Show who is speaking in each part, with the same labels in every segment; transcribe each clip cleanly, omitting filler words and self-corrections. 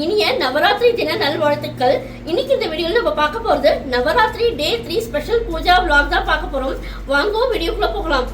Speaker 1: இனிய நவராத்திரி தின நல்வாழ்த்துக்கள். இன்னைக்கு இந்த வீடியோல நம்ம பார்க்க போறது நவராத்திரி டே 3 ஸ்பெஷல் பூஜா vlog தான் பார்க்க போறோம். வாங்க வீடியோக்குள்ள போகலாம்.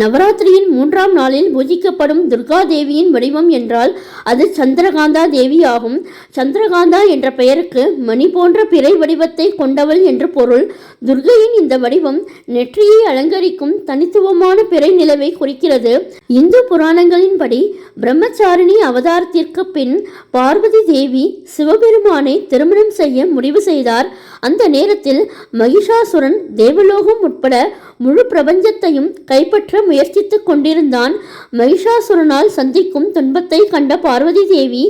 Speaker 1: நவராத்திரியின் 3ஆம் நாளில் பூஜிக்கப்படும் துர்கா தேவியின் வடிவம் என்றால் அது சந்திரகாந்தா தேவி ஆகும். சந்திரகாந்தா என்ற பெயருக்கு மணி போன்ற பிறை வடிவத்தை கொண்டவள் என்று பொருள். துர்கையின் இந்த வடிவம் நெற்றியை அலங்கரிக்கும் தனித்துவமான பிறை நிலவை குறிக்கிறது. இந்து புராணங்களின்படி பிரம்மச்சாரிணி அவதாரத்திற்கு பின் பார்வதி தேவி சிவபெருமானை திருமணம் செய்ய முடிவு செய்தார். அந்த நேரத்தில் மகிஷாசுரன் தேவலோகம் உட்பட முழு பிரபஞ்சத்தையும் கைப்பற்ற முயற்சித்துக் கொண்டிருந்தான். மகிஷாசுரனால் சந்திக்கும் துன்பத்தை கண்ட பார்வதி தேவி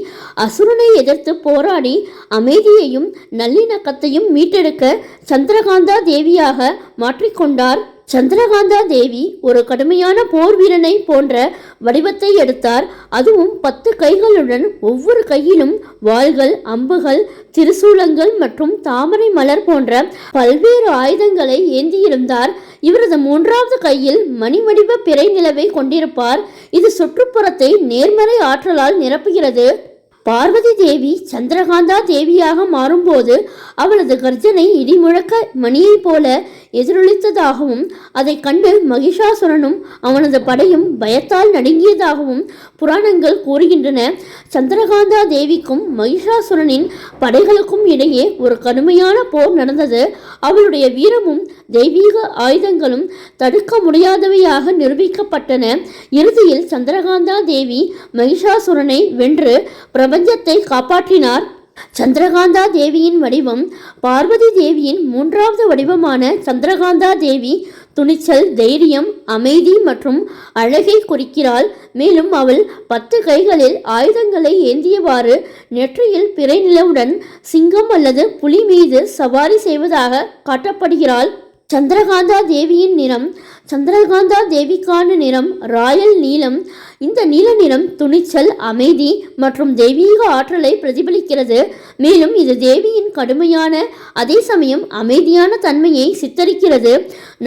Speaker 1: அசுரனை எதிர்த்து போராடி அமைதியையும் நல்லிணக்கத்தையும் மீட்டெடுக்க சந்திரகாந்தா தேவியாக மாற்றிக்கொண்டார். சந்திரகாந்தா தேவி ஒரு கடுமையான போர் வீரனை போன்ற வடிவத்தை எடுத்தார். அதுவும் 10 கைகளுடன் ஒவ்வொரு கையிலும் வாள்கள், அம்புகள், திரிசூலங்கள் மற்றும் தாமரை மலர் போன்ற பல்வேறு ஆயுதங்களை ஏந்தியிருந்தார். இவரது 3வது கையில் மணிவடிவ பிறை நிலவை கொண்டிருப்பார். இது சுற்றுப்புறத்தை நேர்மறை ஆற்றலால் நிரப்புகிறது. பார்வதி தேவி சந்திரகாந்தா தேவியாக மாறும்போது அவளது கர்ஜனை இடிமுழக்க மணியைப் போல எதிரொலித்ததாகவும் அதை கண்டு மகிஷாசுரனும் அவனது படையும் பயத்தால் நடுங்கியதாகவும் புராணங்கள் கூறுகின்றன. சந்திரகாந்தா தேவிக்கும் மகிஷாசுரனின் படைகளுக்கும் இடையே ஒரு கடுமையான போர் நடந்தது. அவளுடைய வீரமும் தெய்வீக ஆயுதங்களும் தடுக்க முடியாதவையாக நிரூபிக்கப்பட்டன. இறுதியில் சந்திரகாந்தா தேவி மகிஷாசுரனை வென்று பிரபஞ்சத்தை காப்பாற்றினார். சந்திரகாந்தா தேவியின் வடிவம் பார்வதி தேவியின் 3வது வடிவமான சந்திரகாந்தா தேவி துணிச்சல், தைரியம், அமைதி மற்றும் அழகை குறிக்கிறாள். மேலும் அவள் 10 கைகளில் ஆயுதங்களை ஏந்தியவாறு நெற்றியில் பிறை நிலவுடன் சிங்கம் அல்லது புலி மீது சவாரி செய்வதாக காட்டப்படுகிறாள். சந்திரகாந்தா தேவியின் நிறம் சந்திரகாந்தா தேவிக்கான நிறம் ராயல் நீலம். இந்த நீல நிறம் துணிச்சல், அமைதி மற்றும் தெய்வீக ஆற்றலை பிரதிபலிக்கிறது. மேலும் இது தேவியின் கடுமையான அதே சமயம் அமைதியான தன்மையை சித்தரிக்கிறது.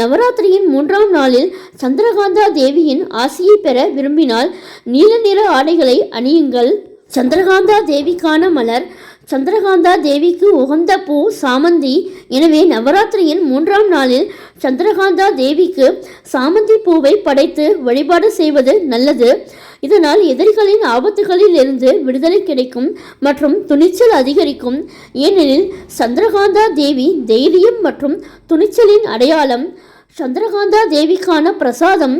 Speaker 1: நவராத்திரியின் 3ஆம் நாளில் சந்திரகாந்தா தேவியின் ஆசியை பெற விரும்பினால் நீல நிற ஆடைகளை அணியுங்கள். சந்திரகாந்தா தேவிக்கான மலர் சந்திரகாந்தா தேவிக்கு உகந்த பூ சாமந்தி. எனவே நவராத்திரியின் 3ஆம் நாளில் சந்திரகாந்தா தேவிக்கு சாமந்தி பூவை படைத்து வழிபாடு செய்வது நல்லது. இதனால் எதிரிகளின் ஆபத்துகளில் இருந்து விடுதலை கிடைக்கும் மற்றும் துணிச்சல் அதிகரிக்கும். ஏனெனில் சந்திரகாந்தா தேவி தைரியம் மற்றும் துணிச்சலின் அடையாளம். சந்திரகாந்தா தேவிக்கான பிரசாதம்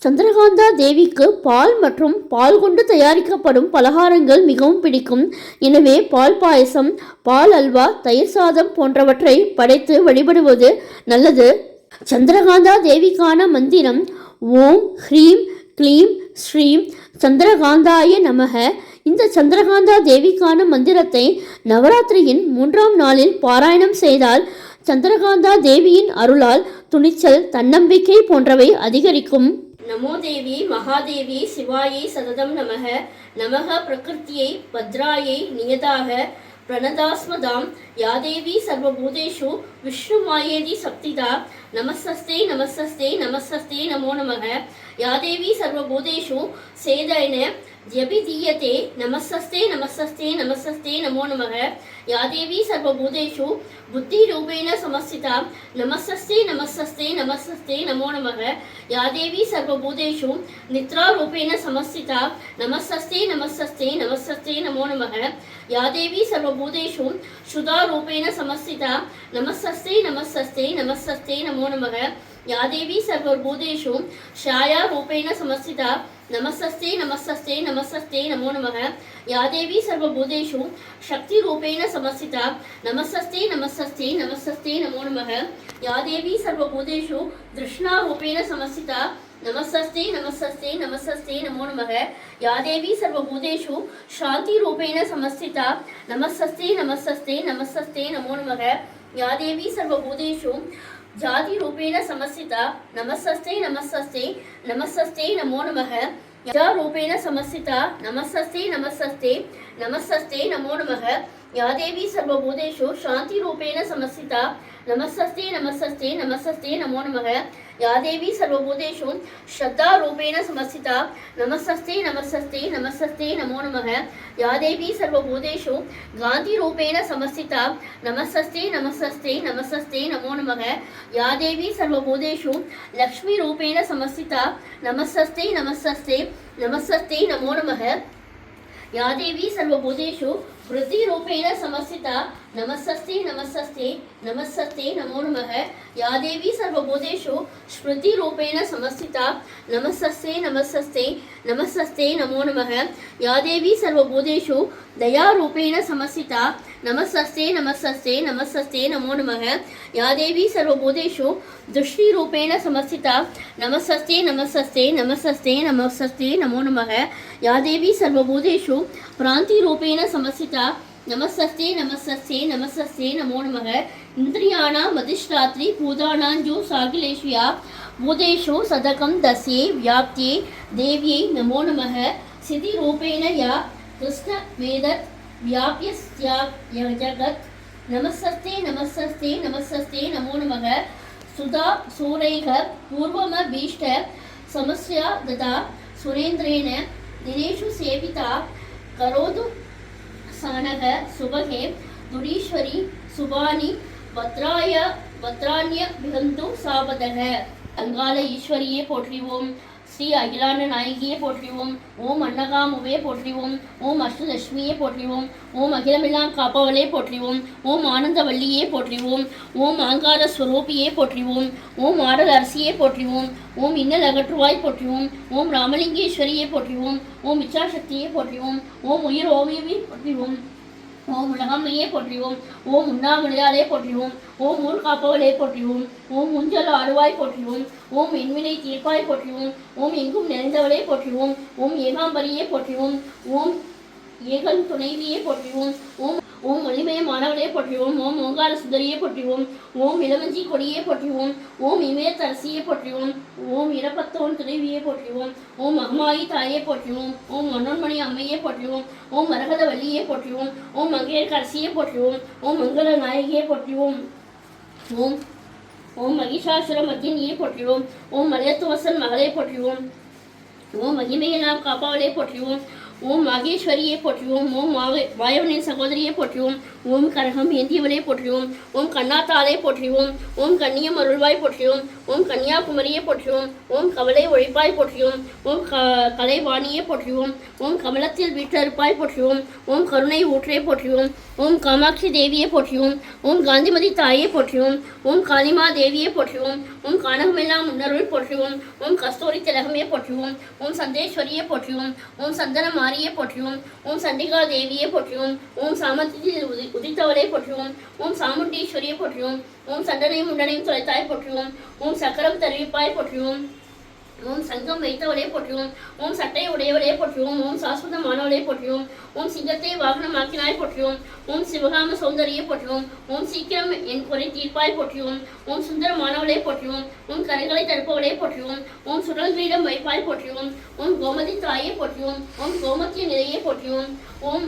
Speaker 1: சந்திரகாந்தா தேவிக்கு பால் மற்றும் பால் கொண்டு தயாரிக்கப்படும் பலகாரங்கள் மிகவும் பிடிக்கும். எனவே பால் பாயசம், பால் அல்வா, தயிர் சாதம் போன்றவற்றை படைத்து வழிபடுவது நல்லது. சந்திரகாந்தா தேவிக்கான மந்திரம் ஓம் ஹ்ரீம் க்ளீம் ஸ்ரீம் சந்திரகாந்தாய நமக. இந்த சந்திரகாந்தா தேவிக்கான மந்திரத்தை நவராத்திரியின் 3ஆம் நாளில் பாராயணம் செய்தால் சந்திரகாந்தா தேவியின் அருளால் துணிச்சல், தன்னம்பிக்கை போன்றவை அதிகரிக்கும். நமோ தேவி மகாதேவி சிவாயை சததம் நமக. நமக பிரகிருத்தியை பத்ராயை நியதாக பிரணதாஸ்மதாம் யாதேவி சர்வபூதேஷு விஷ்ணுமாயேதி சக்திதா. நமஸ்தே நமஸ்தே நமஸ்தே நமோ நமக. யாதேவி சர்வபூதேஷு சேதன ஜபிதீயதே. நமஸ்தே நமஸ்தே நமஸ்தே நமோ நமக. யாதேவி சர்வபூதேஷு புத்தி ரூபேண சமஸ்திதா. நமஸ்தே நமஸ்தே நமஸ்தே நமோ நமக. யாதேவி சர்வபூதேஷு நித்ரா ரூபேண சமஸ்திதா. நமஸ்தே நமஸ்தே நமஸ்தே நமோ நமக. யாதேவி சர்வபூதேஷு சுதா ரூபேண சமஸ்திதா. நமஸ்தே நமஸ்தே நமஸ்தே நமோ நமக. யாதேவி சர்வபூதேஷு ஷாயா ரூபேண சமஸ்திதா. நமஸ்தே நமஸ்தே நமஸ்தே நமோ நமக. யாதேவி சர்வபூதேஷு சக்தி ரூபேண சமஸ்திதா. நமஸ்தே நமஸ்தே நமஸ்தே நமோ நமக. யாதேவி சர்வபூதேஷு திருஷ்ணா ரூபேண சமஸ்திதா. நமஸ்தே நமஸ்தே நமஸ்தே நமோ நமக யா தேவி சர்வபூதேஷு சாந்தி ரூபேண சமஸ்திதா நமஸ்தே நமஸ்தே நமஸ்தே நமோ நமக யா தேவி சர்வபூதேஷு ஜாதி ரூபேண சமஸ்திதா நமஸ்தே நமஸ்தே நமஸ்தே நமோ நமக யா ரூபேண சமஸ்திதா நமஸ்தே நமஸ்தே நமஸ்தே நமோ நமக யா தேவி சர்வபூதேஷு சாந்தி ரூபேண சமஸ்திதா நமஸ்தே நமஸ்தே நமஸ்தே நமோ நமக யா தேவி சர்வபூதேஷு ஸ்ரத்தா ரூபேண சமஸ்திதா நமஸ்தே நமஸ்தே நமஸ்தே நமோ நமக யா தேவி சர்வபூதேஷு காந்தி ரூபேண சமஸ்திதா நமஸ்தே நமஸ்தே நமஸ்தே நமோ நமக யா தேவி சர்வபூதேஷு லக்ஷ்மி ரூபேண சமஸ்திதா நமஸ்தே நமஸ்தே நமஸ்தே நமோ நமக या देवी सर्वभूतेषु वृद्धि रूपेण समस्थिता नमस्ते नमस्ते नमस्ते नमो नमः या देवी सर्वभूतेषु स्मृति रूपेण समस्थिता नमस्ते नमस्ते नमस्ते नमो नमः या देवी सर्वभूतेषु दया रूपेण समस्थिता नमस्ते नमस्ते नमस्ते नमो नमः या देवी सर्वभूतेषु दृष्टि रूपेण समस्थिता नमस्ते नमस्ते नमस्ते नमस्ते नमो नमः या देवी सर्वभूतेषु प्रांति रूपेण समस्थिता नमस्ते नमस्ते नमस्ते नमो नमः इंद्रियाणाम् अधिष्ठात्री भूतानां सागिलेष्या भूतेषु सदकं दस्ये व्याप्त्ये देव्यै नमो नमः सिद्धि रूपेण या कृष्ण वेदत् व्याप्य जगत् नमस्ते नमस्ते नमस्ते नमो नमः सुधा सूरैः पूर्वमभीष्ट समस्या ददा सुरेन्द्रेण दिनेषु सेविता करोतु सानः सुभगे दुरीश्वरी सुभानि वत्राण्य विहन्तु सावदः अंगाल ईश्वरिये पोற்றிவோம் ஸ்ரீ அகிலாண்ட நாயகியை போற்றிவோம் ஓம் அன்னகாமுவே போற்றிவோம் ஓம் அஷ்டலட்சுமியை போற்றிவோம் ஓம் அகிலமெல்லாம் காப்பவளே போற்றிவோம் ஓம் ஆனந்தவல்லியே போற்றிவோம் ஓம் ஆங்கார ஸ்வரூபியே போற்றிவோம் ஓம் ஆடல் அரசியே போற்றிவோம் ஓம் இன்னல் அகற்றுவாய் போற்றிவோம் ஓம் ராமலிங்கேஸ்வரியை போற்றிவோம் ஓம் இச்சாசக்தியை போற்றிவோம் ஓம் உயிர் ஓவியமே போற்றிவோம் ஓம் உலகம்மையே போற்றிவோம் ஓம் உண்ணாமலையாலே போற்றிவோம் ஓம் ஊர் காப்பவளே போற்றிவோம் ஓம் ஊஞ்சல் ஆடுவாய் போற்றிவோம் ஓம் என்வினை தீர்ப்பாய் போற்றிவோம் ஓம் எங்கும் நிறைந்தவளே போற்றிவோம் ஓம் ஏகாம்பரியே போற்றிவோம் ஓம் ஏகன் துணைவியே போற்றிவோம் ஓம் ஓம் ஒளிமயமானவளே போற்றிவோம் ஓம் ஓங்கார சுந்தரியே போற்றிவோம் ஓம் இளவஞ்சி கொடியே போற்றிவோம் ஓம் இமயத்தரசியே போற்றிவோம் ஓம் இரப்பத்தோன் துணைவியே போற்றிவோம் ஓம் மகமாயி தாயே போற்றிவோம் ஓம் மன்னோன்மணி அம்மையே போற்றிவோம் ஓம் மரகத வள்ளியே போற்றிவோம் ஓம் மங்கையர்கரசியே போற்றிவோம் ஓம் மங்கள நாயகியே போற்றிவோம் ஓம் ஓம் மகிஷாசுர மத்தினியே போற்றிவோம் ஓம் மலையத்துவசன் மகளே போற்றிவோம் ஓம் மகிமையெல்லாம் காப்பாவளே போற்றிவோம் ஓம் மகேஸ்வரியை போற்றுவோம் ஓம் வாயவனின் சகோதரியை போற்றுவோம் ஓம் கரகம் ஏந்தியவளே போற்றுவோம் ஓம் கண்ணாத்தாலே போற்றுவோம் ஓம் கன்னியம் அருள்வாய் போற்றுவோம் ஓம் கன்னியாகுமரியை போற்றுவோம் ஓம் கவலை ஒழிப்பாய் போற்றுவோம் ஓம் கலைவாணியை போற்றுவோம் ஓம் கமலத்தில் வீட்டறுப்பாய் போற்றுவோம் ஓம் கருணை ஊற்றே போற்றுவோம் ஓம் காமாட்சி தேவியை போற்றுவோம் ஓம் காந்திமதி தாயை போற்றுவோம் ஓம் காளிமா தேவியை போற்றுவோம் ஓம் கானகமெல்லாம் முன்னருள் போற்றுவோம் ஓம் கஸ்தூரி திலகமே போற்றுவோம் ஓம் சந்தேஸ்வரியை போற்றுவோம் ஓம் சந்தன மாரியை போற்றுவோம் ஓம் சண்டிகா தேவியை போற்றுவோம் ஓம் சாமத்தில் உதித்தவளை போற்றுவோம் ஓம் சாமுண்டீஸ்வரியை போற்றுவோம் ஓம் சண்டனையும் முண்டனையும் தொலைத்தாய் போற்றுவோம் ஓம் சக்கரம் தெரிவிப்பாய் போற்றுவோம் ஓம் சங்கம் வைத்தவளே போற்றுவோம் ஓம் சட்டை உடையவளே போற்றுவோம் ஓம் சாஸ்வதமானவளே போற்றுவோம் ஓம் சிங்கத்தை வாகனமாக்கினாய் போற்றுவோம் ஓம் சிவகாம சௌந்தரியை போற்றுவோம் ஓம் சீக்கிரம் என் குறை தீர்ப்பாய் போற்றுவோம் ஓம் சுந்தரமானவளே போற்றுவோம் ஓம் கரைகளை தடுப்பவளே போற்றுவோம் ஓம் சுடல் கிரீடம் வைப்பாய் போற்றுவோம் ஓம் கோமதி தாயை போற்றுவோம் ஓம் கோமத்திய நிலையை போற்றுவோம் ஓம்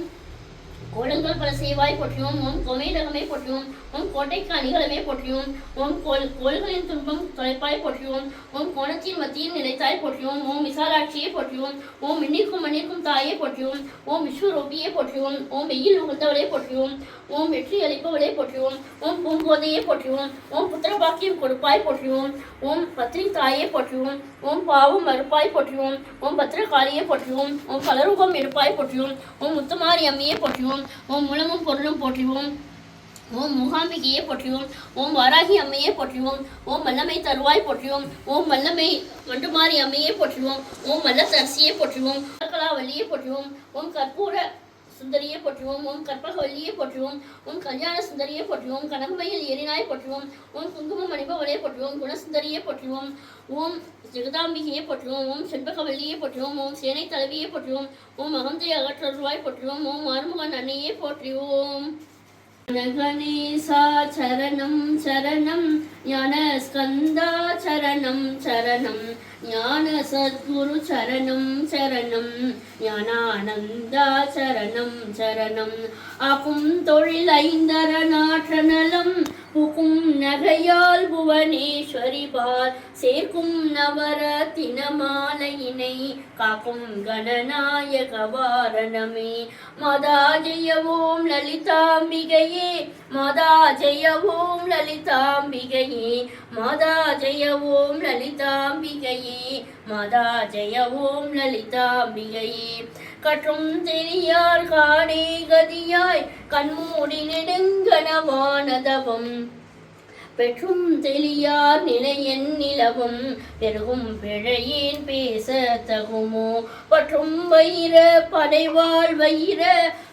Speaker 1: கோலங்கள் பல செய்வாய் போற்றுவோம் ஓம் கோமேதகமே போற்றுவோம் ஓம் கோட்டைக்கு அணிகளமே போற்றுவோம் ஓம் கோள்களின் துன்பம் தொலைப்பாய் போற்றுவோம் ஓம் கோணத்தின் மத்தியில் நிலைத்தாய் போற்றுவோம் ஓம் விசாலாட்சியை போற்றுவோம் ஓம் மின்னிற்கும் மண்ணிற்கும் தாயை போற்றுவோம் ஓம் விஸ்வரூபியை போற்றுவோம் ஓம் வெயில் உகந்தவளே போற்றுவோம் ஓம் வெற்றி அளிப்பவளே போற்றுவோம் ஓம் பூங்கோதையை போற்றுவோம் ஓம் புத்திரபாக்கியம் கொடுப்பாய் போற்றுவோம் ஓம் பத்ரி தாயை போற்றுவோம் ஓம் பாவம் மறுப்பாய் போற்றுவோம் ஓம் பத்திரகாளியை போற்றுவோம் ஓம் பலரூபம் எடுப்பாய் போற்றுவோம் ஓம் முத்துமாரி அம்மையை போற்றுவோம் ஓம் முழமும் பொருளும் போற்றுவோம் ஓம் மூகாம்பிகையை போற்றுவோம் ஓம் வாராகி அம்மையை போற்றுவோம் ஓம் மல்லமை தருவாய் போற்றுவோம் ஓம் மல்லமை வண்டுமாரி அம்மையை போற்றுவோம் ஓம் மல்லத்தரசியை போற்றுவோம் கலாவல்லியை போற்றுவோம் ஓம் கற்பூர சுந்தரியை போற்றுவோம். ஓம் கற்பகவல்லியை போற்றுவோம். ஓம் கல்யாண சுந்தரியை போற்றுவோம். கனகமையில் எரிநாய் போற்றுவோம். ஓம் குங்கும மணிபவளையை போற்றுவோம். குணசுந்தரியை போற்றுவோம். ஓம் ஜெகதாம்பிகையை போற்றுவோம். ஓம் செண்பகவல்லியை போற்றுவோம். ஓம் சேனை தலைவியை போற்றுவோம். ஓம் அகந்தை அகற்றருவாய் போற்றுவோம். ஓம் ஆறுமுகன் அன்னையை போற்றுவோம். கணேசா சரணம் சரணம் ஞான ஸ்கந்தா சரணம் சரணம் ஞான சத்குரு சரணம் சரணம் ஞானானந்தா சரணம் சரணம் ஆக்கும் தொழில் ஐந்தர நாற்ற நலம் புகும் நகையால் புவனேஸ்வரி பால் சேர்க்கும் நவரத்தின மாலையினை காக்கும் கணநாயக வாரணமே. மாதா ஜெய ஓம் லலிதாம்பிகையே, மாதா ஜெய ஓம் லலிதாம்பிகையே, மாதா ஜெய ஓம் லலிதாம்பிகையே, மாதா ஜெய ஓம் லலிதாம்பிகையே. கற்றும் தெரியார் காடே கதியாய் கண்மூடி நெடுங்கனவானதவம் பெற்றும் தெளியார் நிலையன் நிலவும் பெருகும் பிழையேன் பேச தகுமோ. பற்றும் வயிற படைவாள் வயிற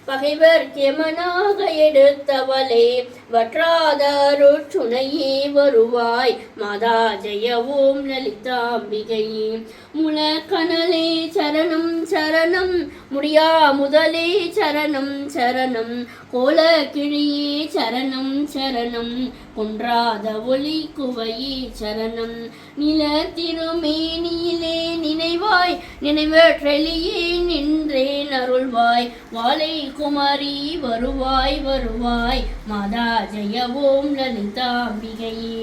Speaker 1: பகைவர் கெமனாக எடுத்தவளே வற்றாதருச்சுனையே வருவாய். மாதா ஜெய ஓம் லலிதாம்பிகையே. முளக்கனலே சரணம் சரணம் முடியா முதலே சரணம் சரணம் கோல கிழியே சரணம் சரணம் குன்றாத ஒளி குவையே சரணம். நில திருமேனியிலே நினைவாய் நினைவற்றெளியே நின்றேன் அருள்வாய். வாழை குமாரி வருவாய் வருவாய். மாதா ஜெய ஓம் லலிதாம்பிகையே.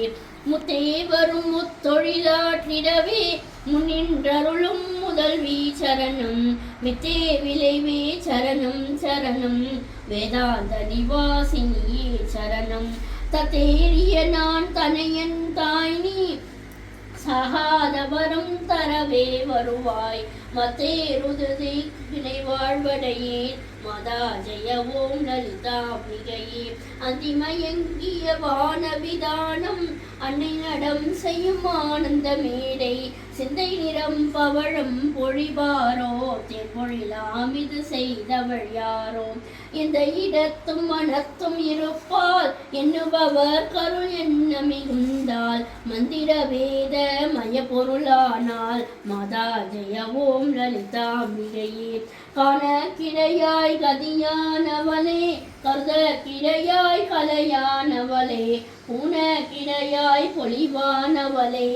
Speaker 1: முத்தே வரும் முத்தொழிலாற்றிடவே முன்னின்றருளும் முதல்வி சரணம் மித்தே விளைவே சரணம் சரணம் வேதாந்த நிவாசினியே சரணம். தத்தேறிய நான் தனையன் தாய் நீ சகாதவரம் தரவே வருவாய். மத்தேருதை வினை வாழ்வடையேன். மாதா ஜெய ஓம் லலிதாம்பிகையே. அதிமயங்கிய வானவிதானம் அன்னை நடம் செய்யும் ஆனந்த மேடை சிந்தை நிறம் பவழம் பொழிவாரோ தெப்பொழிலாம் இது செய்தவள் யாரோ. இந்த இடத்தும் மனத்தும் இருப்பால் எண்ணுபவர் கருள் என்ன மிகுந்தால் மந்திர வேத மய பொருளானால். மாதா ஜெய ஓம் லலிதாம்பிகையே. காண கிடையாய் கதியானவளே கருத கிடையாய் கலையானவளே பூன கிடையாய் பொலிவானவளே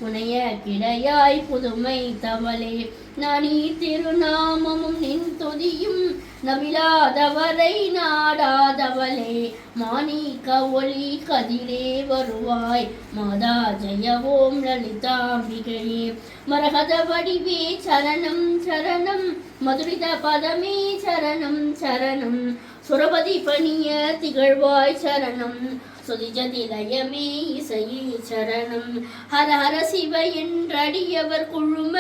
Speaker 1: புனைய கிடையாய் புதுமை தவளே. நானி திருநாமமும் நின் துதியும் நவிலாதவரை நாடாதவளே மாணிக்க ஒளி கதிரே வருவாய். மாதா ஜெய ஓம் லலிதாம்பிகையே. மரகத வடிவே சரணம் சரணம் மதுரித பதமே சரணம் சரணம் சுரபதி பணிய திகழ்வாய் சரணம் சுதிஜதிலயமே இசையே சரணம். ஹர ஹர சிவ என்றடியவர் குழும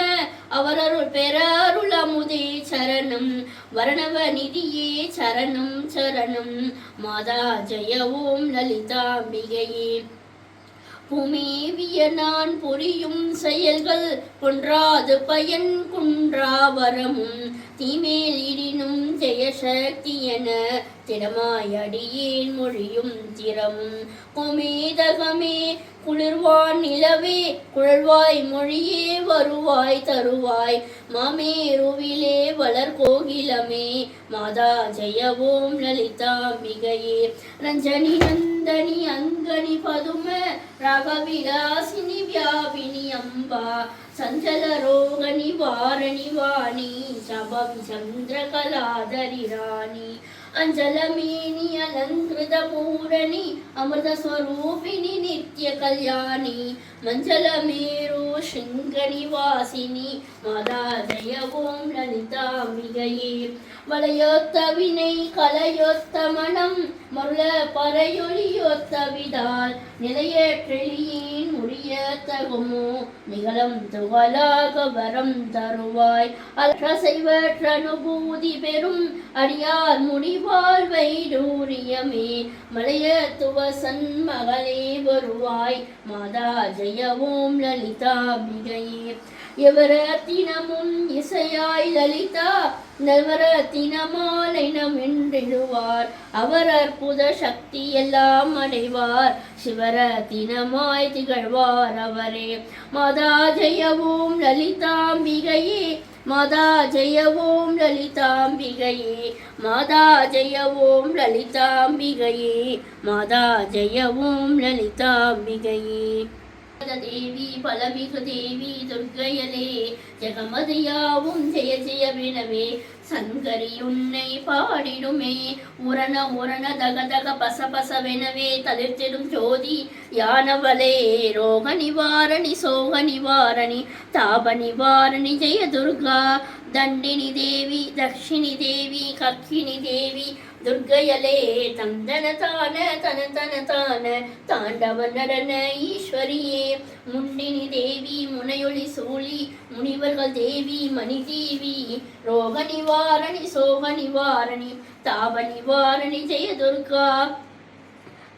Speaker 1: அவரருள் பெறருள் அமுதே சரணம் வரணவ நிதியே சரணம் சரணம். மாதா ஜெய ஓம் லலிதாம்பிகையே. பூமேவிய நான் புரியும் செயல்கள் பொன்றாது பயன் குன்றா வரமும் தீமேல் இடினும் ஜெயசக்தி என திடமாய் அடியேன் மொழியும் திறமும். கோமேதகமே குளிர்வான் நிலவே குழல்வாய் மொழியே வருவாய் தருவாய் மாமேருவிலே வளர் கோகிலமே. மாதா ஜெய ஓம் லலிதாம்பிகையே. ரஞ்சனி நந்தனி அங்கனி பதும ராகவிலாசினி வியாபினி அம்பா சஞ்சல ரோகணி வாரணி வாணி சபவி சந்திரகலாதரி ராணி अंजलमेनी अलंकृत पूरणी अमृत स्वरूपिणी नित्य कल्याणी मंजल मेरु श्रृंग निवासिनी मादा जय ओम ललितांबिகையே வளையொத்த வினை கலையொத்த மனம் மருள பறையொலியொத்த விதால் நிலையற்றெளியேன் முடிய தகுமோ நிகழம் துகளாக வரம் தருவாய் அற்ற செய்வற்ற அனுபூதி பெறும் அடியார் முடிவாள் வைடூரியமே மலைய துவசன் மகளே வருவாய் மாதா ஜெய ஓம் லலிதாம்பிகையே எவரத்தினமும் இசையாய் லலிதா நவரத்தினமாலை நம் என்றெழுவார். அவர் அற்புத சக்தி எல்லாம் அடைவார். சிவரத்தினமாய் திகழ்வார் அவரே. மாதா ஜெயவோம் லலிதாம்பிகையே, மாதா ஜெயவோம் லலிதாம்பிகையே, மாதா ஜெயவோம் லலிதாம்பிகையே, மாதா ஜெயவோம் லலிதாம்பிகையே. தேவி பலமிகு தேவி துர்க்கையலே, ஜெகமதியாவும் ஜெய ஜெயவினவே. சங்கரி உன்னை பாடிடுமே, உரண உரண தக தக பச பசவெனவே தளிர்த்திடும் ஜோதி யானவளே. ரோக நிவாரணி சோக நிவாரணி தாப நிவாரணி ஜெய துர்கா. தண்டினி தேவி தக்ஷிணி தேவி கக்கினி தேவி துர்க்கையலே. தந்தன தான தன தன தான தாண்டவ நடன ஈஸ்வரியே. முண்டினி தேவி முனையொளி சூழி முனிவர்கள் தேவி மணி தேவி. ரோக நிவாரணி சோக நிவாரணி தாப நிவாரணி ஜெய துர்கா.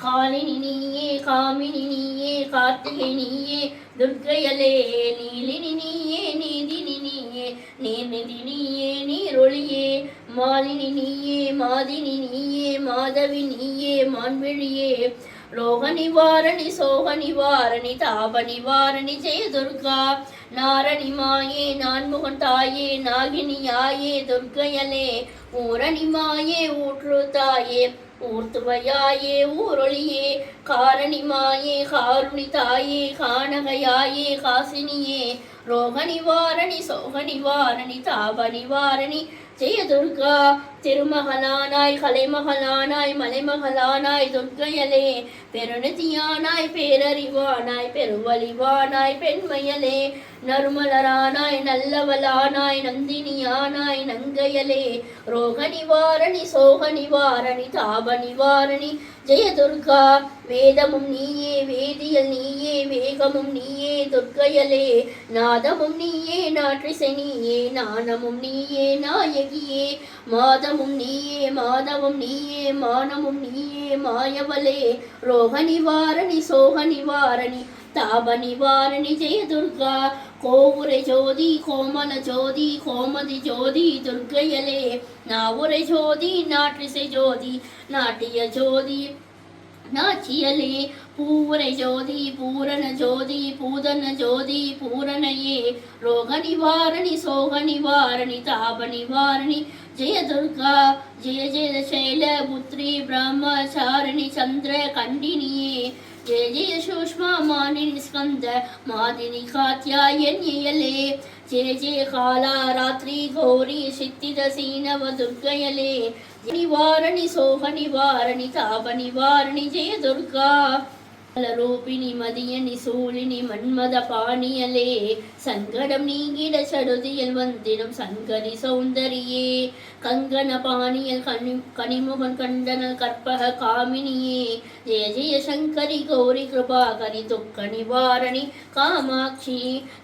Speaker 1: காலினி நீயே காமினி நீயே கார்த்திகை நீயே துர்க்கையலே. நீலினி நீயே நீதினி நீயே நீர்நிதி நீயே நீரொளியே. மாலினி நீயே மாதினி நீயே மாதவி நீயே மான்விழியே. ரோக நிவாரணி சோக நிவாரணி தாப நிவாரணி ஜெய துர்கா. நாரணி மாயே நான்முகன் தாயே நாகினியாயே துர்க்கையலே. ஊரணி மாயே ஊற்று தாயே ஊர்த்துவையாயே ஊரொளியே. காரணி மாயே காருணி தாயே கானகையாயே காசினியே. ரோக நிவாரணி சோக நிவாரணி தாப நிவாரணி ஜெய துர்கா. திருமகளானாய் கலைமகளானாய் மலைமகளானாய் துர்க்கையலே. பெருநிதியானாய் பேரறிவானாய் பெருவழிவானாய் பெண்மையலே. நறுமலரானாய் நல்லவளானாய் நந்தினியானாய் நங்கையலே. ரோக நிவாரணி சோக நிவாரணி தாப நிவாரணி ஜெய துர்கா. வேதமும் நீயே வேதியல் நீயே வேகமும் நீயே துர்க்கையலே. நாதமும் நீயே நாற்றிசை நீயே நாணமும் நீயே நாயகியே. மாதமும் நீயே மாதவம் நீயே மானமும் நீயே மாயவளே. ரோக நிவாரணி சோக நிவாரணி தாப நிவாரணி ஜெய துர்கா. கோவுரை ஜோதி கோமல ஜோதி கோமதி ஜோதி துர்க்கையலே. நாவுரை ஜோதி நாற்றிசை ஜோதி நாட்டிய ஜோதி நாச்சியலே. பூவுரை ஜோதி பூரண ஜோதி பூதன ஜோதி பூரணையே. ரோக நிவாரணி சோக நிவாரணி தாப நிவாரணி ஜெய துர்கா. ஜெய ஜெய சைல புத்ரி பிரம்மச்சாரிணி சந்திர கண்டினியே. ஜெய ஜெய சூஷ்மா மானினி ஸ்கந்த மாதினி காத்யாயன்யலே. ஜெய ஜெய காலா ராத்திரி கௌரி சித்தித சீனவ துர்க்கையலே. நிவாரணி சோக நிவாரணி தாப நிவாரணி ஜெய துர்கா. ரூபிணி மதியனி சூழினி மன்மத பாணியலே. சங்கடம் நீங்கிட சடுதியில் வந்திடும் சங்கரி சௌந்தரியே. கங்கண பாணியல் கனிமுகன் கண்டனல் கற்பக காமினியே. ஜெய ஜெய சங்கரி கௌரி கிருபாகரி துக்க நிவாரணி காமாட்சி.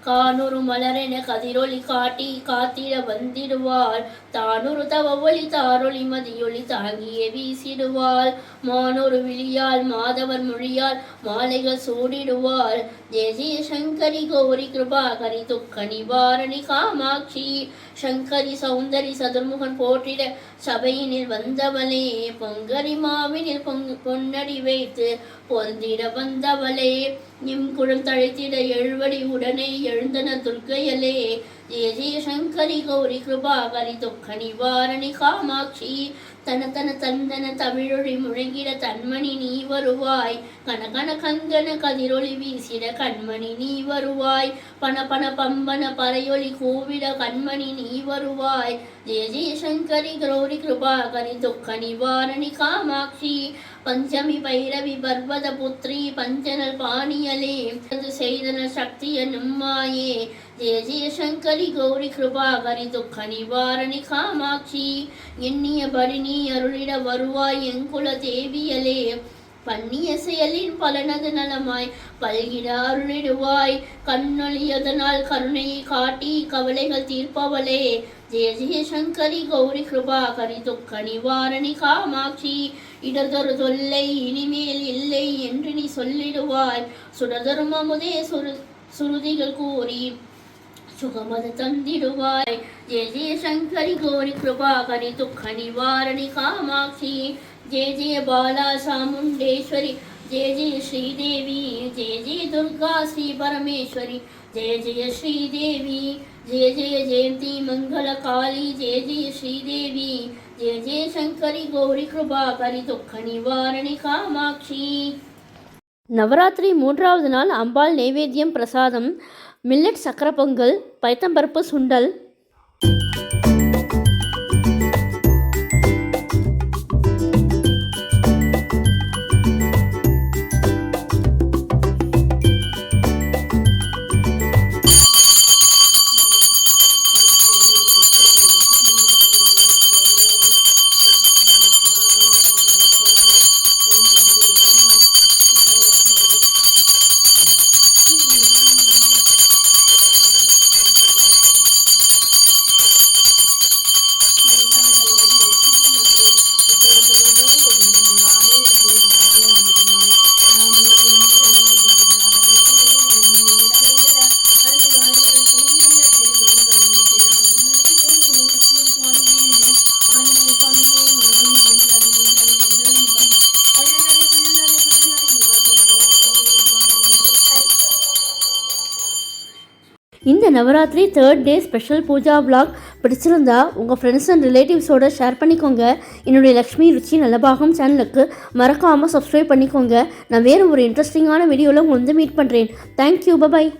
Speaker 1: கானூறு மலரென கதிரொளி காட்டி காத்திட வந்திடுவாள். தானொரு தவ ஒளி தாரொளி மதியொளி தாங்கியே வீசிடுவாள். மானொரு விழியால் மாதவர் மொழியால் மாலைகள் சூடிடுவாள். ஜெய ஜெய சங்கரி கௌரி கிருபாகரி துக்க நிவாரணி காமாட்சி. சங்கரி சௌந்தரி சதுர்முகன் போற்றிட சபையினில் வந்தவளே. பொங்கரி மாவினில் பொன்னடி வைத்து பொருந்திட வந்தவளே. நிம்குடம் தழைத்திட எழுவடி உடனே எழுந்தன துர்க்கையலே. ஜெய ஜெய சங்கரி கௌரி கிருபாகரி துக்க நிவாரணி காமாட்சி. தன தன தந்தன தமிழொழி முழங்கிட தன்மணி நீ வருவாய். கனகன கங்கன கதிரொளி வீசிட கண்மணி நீ வருவாய். பன பன பம்பன பறையொளி கூவிட கண்மணி நீ வருவாய். ஜெய ஜெய சங்கரி கௌரி கிருபாகரி துக்க நிவாரணி காமாட்சி. பஞ்சமி பைரவி பர்வத புத்ரி பஞ்சனல் பாணியலே. செய்தன சக்திய நம்மாயே. ஜெய ஜெய சங்கரி கௌரி கிருபாகரி துக்க நிவாரணி காமாட்சி. எண்ணிய படி அருளிட வருவாய் எங்குல தேவியலே. பண்ணிய செயலின் பலனது நலமாய் பல்கிட அருளிடுவாய். கண்ணொழியதனால் கருணையை காட்டி கவலைகள் தீர்ப்பவளே. ஜெய ஜெய சங்கரி கௌரி கிருபாகரி துக்க நிவாரணி காமாட்சி. இடர்தொரு தொல்லை இனிமேல் இல்லை என்று நீ சொல்லிடுவாய். சுடதரும் அமுதே சுருதிகள் கூறி சுகமது தந்திடுவாய். ஜெய ஜெய சங்கரி கௌரி கிருபாகரி துக்க நிவாரணி காமாட்சி. ஜெய ஜெய பாலா சாமுண்டேஸ்வரி. ஜெய ஜெய ஸ்ரீதேவி. ஜெய ஜெய துர்கா ஸ்ரீ பரமேஸ்வரி. ஜெய ஜெய ஸ்ரீதேவி. ஜெய ஜெய ஜெயந்தி மங்கள காளி. ஜெய ஜெய ஸ்ரீதேவி. ஜெய ஜெய சங்கரி கௌரி கிருபாகரி துக்க நிவாரணி காமாட்சி. நவராத்திரி 3வது நாள் அம்பாள் நைவேத்தியம் பிரசாதம் மில்லட் சக்கரை பொங்கல், பைத்தம்பருப்பு சுண்டல். இந்த Navaratri 3rd day special puja vlog பிடிச்சிருந்தா உங்கள் ஃப்ரெண்ட்ஸ் அண்ட் ரிலேட்டிவ்ஸோடு ஷேர் பண்ணிக்கோங்க. என்னுடைய லக்ஷ்மி ருச்சி நலபாகம் சேனலுக்கு மறக்காமல் சப்ஸ்கிரைப் பண்ணிக்கோங்க. நான் வேறு ஒரு இன்ட்ரெஸ்டிங்கான வீடியோவில் உங்களை மீட் பண்ணுறேன். Thank you, bye bye.